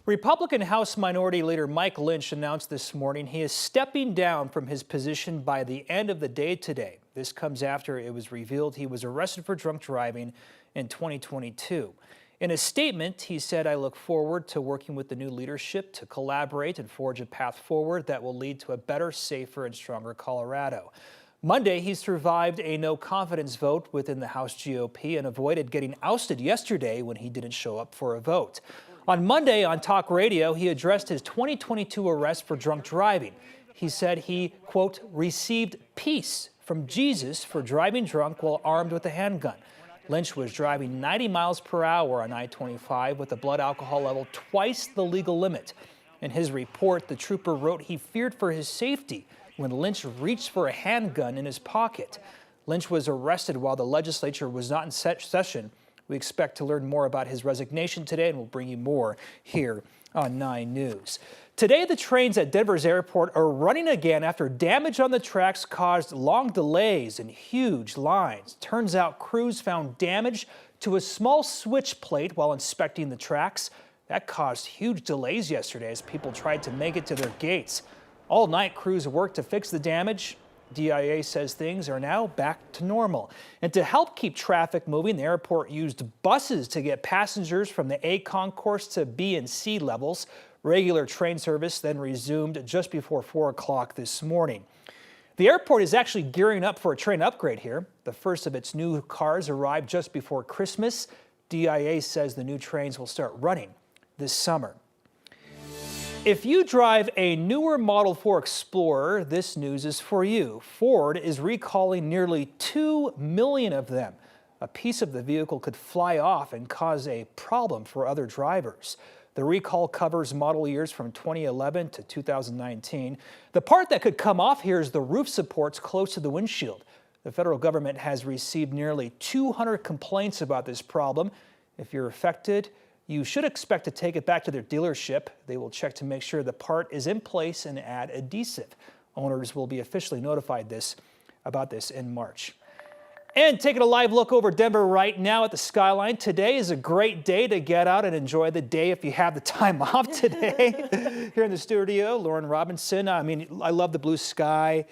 Republican House Minority Leader Mike Lynch announced this morning he is stepping down from his position by the end of the day today. This comes after it was revealed he was arrested for drunk driving in 2022. In a statement, he said, "I look forward to working with the new leadership to collaborate and forge a path forward that will lead to a better, safer, and stronger Colorado." Monday, he survived a no-confidence vote within the House GOP and avoided getting ousted yesterday when he didn't show up for a vote. On Monday on talk radio, he addressed his 2022 arrest for drunk driving. He said he, quote, received peace from Jesus for driving drunk while armed with a handgun. Lynch was driving 90 miles per hour on I-25 with a blood alcohol level twice the legal limit. In his report, the trooper wrote he feared for his safety when Lynch reached for a handgun in his pocket. Lynch was arrested while the legislature was not in session. We expect to learn more about his resignation today, and we'll bring you more here on 9 News. Today, the trains at Denver's airport are running again after damage on the tracks caused long delays and huge lines. Turns out crews found damage to a small switch plate while inspecting the tracks. That caused huge delays yesterday as people tried to make it to their gates. All night, crews worked to fix the damage. DIA says things are now back to normal. And to help keep traffic moving, the airport used buses to get passengers from the A concourse to B and C levels. Regular train service then resumed just before 4 o'clock this morning. The airport is actually gearing up for a train upgrade here. The first of its new cars arrived just before Christmas. DIA says the new trains will start running this summer. If you drive a newer Model 4 Explorer, this news is for you. Ford is recalling nearly 2 million of them. A piece of the vehicle could fly off and cause a problem for other drivers. The recall covers model years from 2011 to 2019. The part that could come off here is the roof supports close to the windshield. The federal government has received nearly 200 complaints about this problem. If you're affected, you should expect to take it back to their dealership. They will check to make sure the part is in place and add adhesive. Owners will be officially notified about this in March. And taking a live look over Denver right now at the skyline. Today is a great day to get out and enjoy the day if you have the time off today. Here in the studio, Lauren Robinson. I love the blue sky,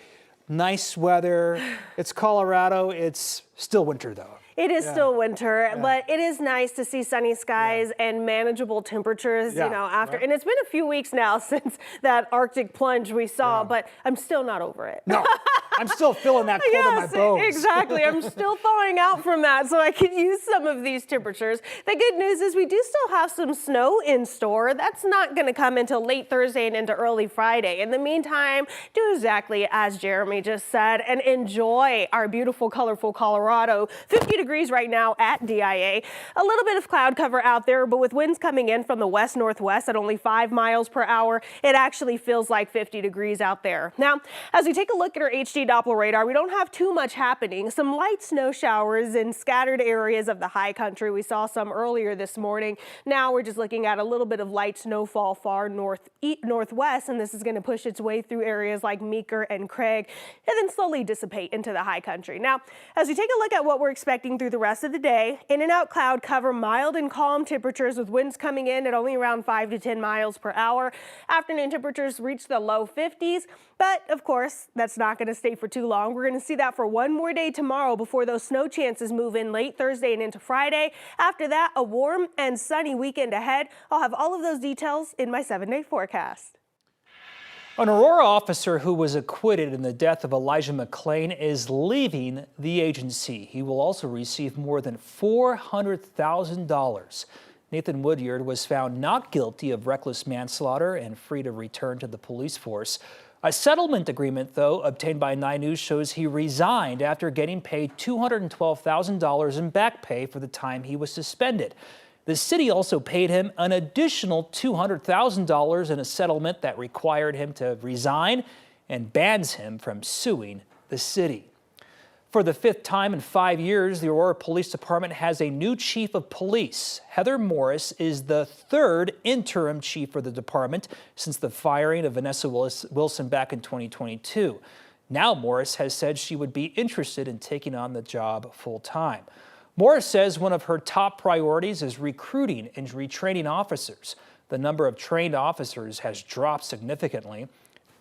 nice weather. It's Colorado. It's still winter though. It is still winter, but it is nice to see sunny skies and manageable temperatures, you know, after. And it's been a few weeks now since that Arctic plunge we saw, but I'm still not over it. No, I'm still feeling that cold in my bones. Exactly. I'm still thawing out from that, so I could use some of these temperatures. The good news is we do still have some snow in store. That's not going to come until late Thursday and into early Friday. In the meantime, do exactly as Jeremy just said and enjoy our beautiful, colorful Colorado. 50 degrees right now at DIA. A little bit of cloud cover out there, but with winds coming in from the west-northwest at only 5 miles per hour, it actually feels like 50 degrees out there. Now, as we take a look at our HD Doppler radar, we don't have too much happening. Some light snow showers in scattered areas of the high country. We saw some earlier this morning. Now we're just looking at a little bit of light snowfall far northwest, and this is going to push its way through areas like Meeker and Craig, and then slowly dissipate into the high country. Now, as we take a look at what we're expecting through the rest of the day, in and out cloud cover, mild and calm temperatures with winds coming in at only around 5 to 10 miles per hour. Afternoon temperatures reach the low 50s, but of course, that's not going to stay for too long. We're going to see that for one more day tomorrow before those snow chances move in late Thursday and into Friday. After that, a warm and sunny weekend ahead. I'll have all of those details in my 7-day forecast. An Aurora officer who was acquitted in the death of Elijah McClain is leaving the agency. He will also receive more than $400,000. Nathan Woodyard was found not guilty of reckless manslaughter and free to return to the police force. A settlement agreement, though, obtained by 9 News shows he resigned after getting paid $212,000 in back pay for the time he was suspended. The city also paid him an additional $200,000 in a settlement that required him to resign and bans him from suing the city. For the 5th time in 5 years, the Aurora Police Department has a new chief of police. Heather Morris is the 3rd interim chief for the department since the firing of Vanessa Wilson back in 2022. Now Morris has said she would be interested in taking on the job full-time. Morris says one of her top priorities is recruiting and retraining officers. The number of trained officers has dropped significantly.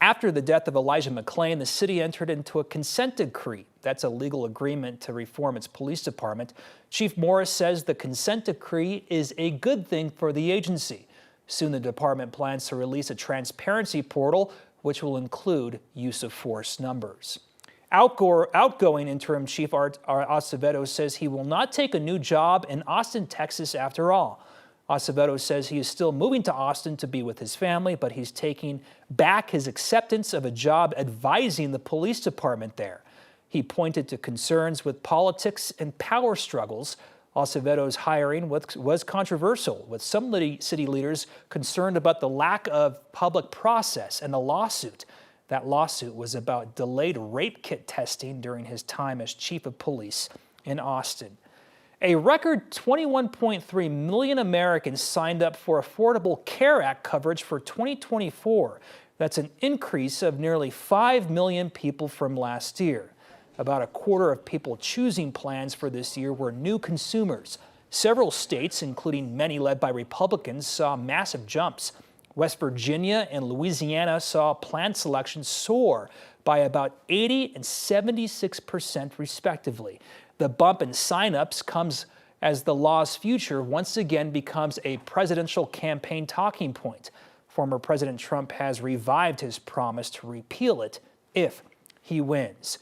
After the death of Elijah McClain, the city entered into a consent decree. That's a legal agreement to reform its police department. Chief Morris says the consent decree is a good thing for the agency. Soon the department plans to release a transparency portal, which will include use of force numbers. Outgoing interim chief Art Acevedo says he will not take a new job in Austin, Texas after all. Acevedo says he is still moving to Austin to be with his family, but he's taking back his acceptance of a job advising the police department there. He pointed to concerns with politics and power struggles. Acevedo's hiring was controversial, with some city leaders concerned about the lack of public process and the lawsuit. That lawsuit was about delayed rape kit testing during his time as chief of police in Austin. A record 21.3 million Americans signed up for Affordable Care Act coverage for 2024. That's an increase of nearly 5 million people from last year. About a quarter of people choosing plans for this year were new consumers. Several states, including many led by Republicans, saw massive jumps. West Virginia and Louisiana saw plan selections soar by about 80 and 76% respectively. The bump in signups comes as the law's future once again becomes a presidential campaign talking point. Former President Trump has revived his promise to repeal it if he wins.